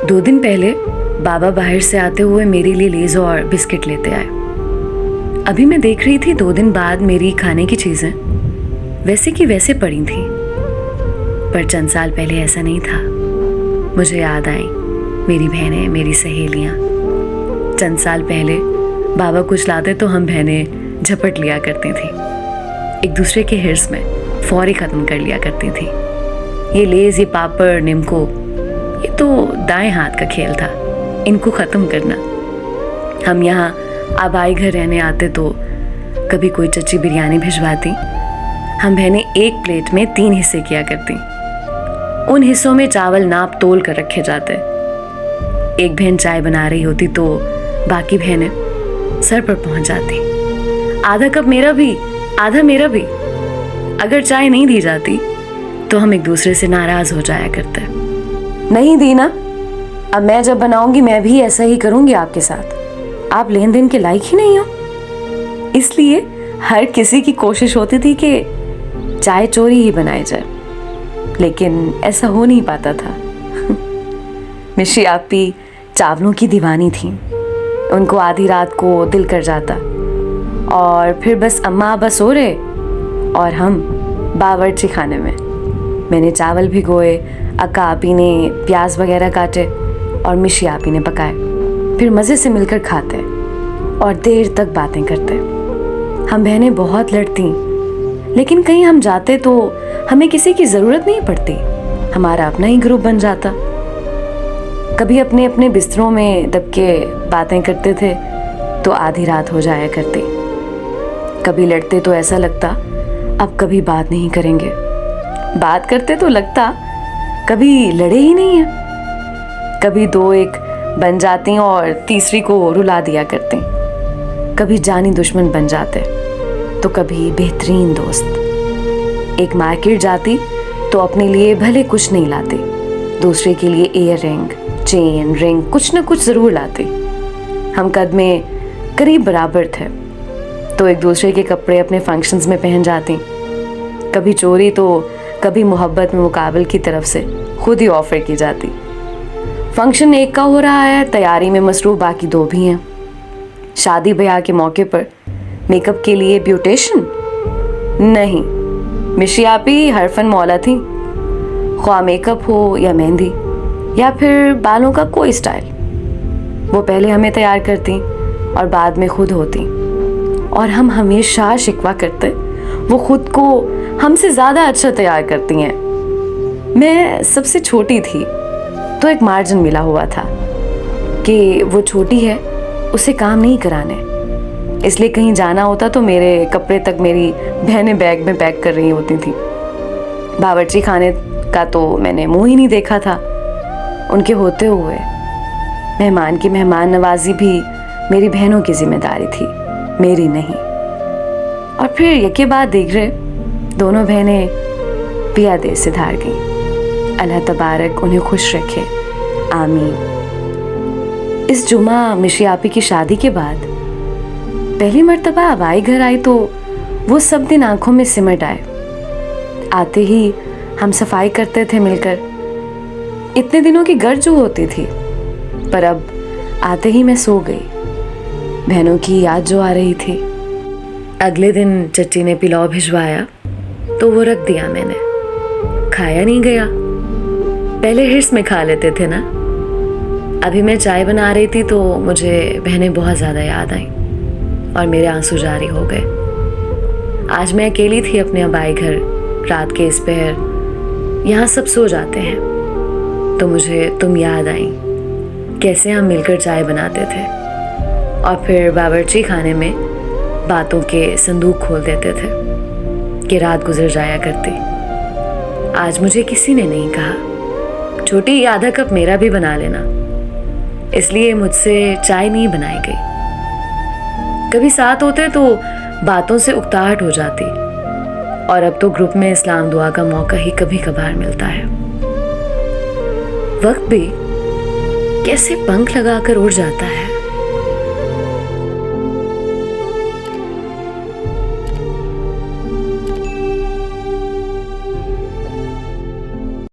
2 दिन पहले बाबा बाहर से आते हुए मेरे लिए लेज और बिस्किट लेते आए। अभी मैं देख रही थी 2 दिन बाद मेरी खाने की चीज़ें वैसे की वैसे पड़ी थी, पर चंद साल पहले ऐसा नहीं था। मुझे याद आई मेरी बहनें, मेरी सहेलियाँ। चंद साल पहले बाबा कुछ लाते तो हम बहनें झपट लिया करती थी, एक दूसरे के हिर्स में फौरी ख़त्म कर लिया करती थी। ये लेज, ये पापड़, निम्को, ये तो दाएं हाथ का खेल था, इनको ख़त्म करना। हम यहाँ आबाई घर रहने आते तो कभी कोई चच्ची बिरयानी भिजवाती, हम बहनें एक प्लेट में 3 हिस्से किया करती। उन हिस्सों में चावल नाप तोल कर रखे जाते। एक बहन चाय बना रही होती तो बाकी बहनें सर पर पहुंच जाती। आधा कप मेरा भी, आधा मेरा भी। अगर चाय नहीं दी जाती तो हम एक दूसरे से नाराज हो जाया करते। नहीं दी ना, अब मैं जब बनाऊंगी मैं भी ऐसा ही करूंगी आपके साथ। आप लेन देन के लायक ही नहीं हो। इसलिए हर किसी की कोशिश होती थी कि चाय चोरी ही बनाई जाए, लेकिन ऐसा हो नहीं पाता था। मिशी आपी चावलों की दीवानी थी। उनको आधी रात को दिल कर जाता और फिर बस अम्मा बस सो रहे और हम बावर्ची खाने में। मैंने चावल भिगोए, अक्का आपी ने प्याज वगैरह काटे और मिशी आपी ने पकाए। फिर मज़े से मिलकर खाते और देर तक बातें करते। हम बहनें बहुत लड़ती, लेकिन कहीं हम जाते तो हमें किसी की ज़रूरत नहीं पड़ती, हमारा अपना ही ग्रुप बन जाता। कभी अपने अपने बिस्तरों में दब के बातें करते थे तो आधी रात हो जाया करती। कभी लड़ते तो ऐसा लगता अब कभी बात नहीं करेंगे, बात करते तो लगता कभी लड़े ही नहीं है। कभी 2-1 बन जाती और तीसरी को रुला दिया करती। कभी जानी दुश्मन बन जाते तो कभी बेहतरीन दोस्त। एक मार्केट जाती तो अपने लिए भले कुछ नहीं लाती, दूसरे के लिए ईयर रिंग, चेन, रिंग कुछ न कुछ ज़रूर लाती। हम कद में करीब बराबर थे तो एक दूसरे के कपड़े अपने फंक्शंस में पहन जाती। कभी चोरी तो कभी मोहब्बत में मुकाबल की तरफ से खुद ही ऑफर की जाती। फंक्शन एक का हो रहा है, तैयारी में मसरूफ बाकी 2 भी हैं। शादी ब्याह के मौके पर मेकअप के लिए ब्यूटिशियन नहीं, मिशी आपी हर फन मौला थी। ख्वाह मेकअप हो या मेहंदी या फिर बालों का कोई स्टाइल, वो पहले हमें तैयार करती और बाद में खुद होती। और हम हमेशा शिकवा करते वो खुद को हमसे ज़्यादा अच्छा तैयार करती हैं। मैं सबसे छोटी थी तो एक मार्जिन मिला हुआ था कि वो छोटी है, उसे काम नहीं कराने, इसलिए कहीं जाना होता तो मेरे कपड़े तक मेरी बहनें बैग में पैक कर रही होती थी। बावर्ची खाने का तो मैंने मुंह ही नहीं देखा था उनके होते हुए। मेहमान की मेहमान नवाजी भी मेरी बहनों की जिम्मेदारी थी, मेरी नहीं। और फिर यके बाद देख रहे दोनों बहनें पिया देश से धार गईं। अल्लाह तबारक उन्हें खुश रखे, आमीन। इस जुमा मिशी आपी की शादी के बाद पहली मर्तबा आबाई घर आई तो वो सब दिन आंखों में सिमट आए। आते ही हम सफाई करते थे मिलकर। इतने दिनों की गर्ज जो होती थी, पर अब आते ही मैं सो गई। बहनों की याद जो आ रही थी। अगले दिन चच्ची ने पिलाव भिजवाया तो वो रख दिया मैंने, खाया नहीं गया। पहले हिर्स में खा लेते थे ना। अभी मैं चाय बना रही थी तो मुझे बहनें बहुत ज़्यादा याद आईं और मेरे आंसू जारी हो गए। आज मैं अकेली थी अपने आबाई घर, रात के इस पहर। यहाँ सब सो जाते हैं तो मुझे तुम याद आई, कैसे हम मिलकर चाय बनाते थे और फिर बावर्ची खाने में बातों के संदूक खोल देते थे कि रात गुजर जाया करती। आज मुझे किसी ने नहीं कहा, छोटी आधा कप मेरा भी बना लेना, इसलिए मुझसे चाय नहीं बनाई गई। कभी साथ होते तो बातों से उकताहट हो जाती और अब तो ग्रुप में इस्लाम दुआ का मौका ही कभी कभार मिलता है। वक्त भी कैसे पंख लगाकर उड़ जाता है।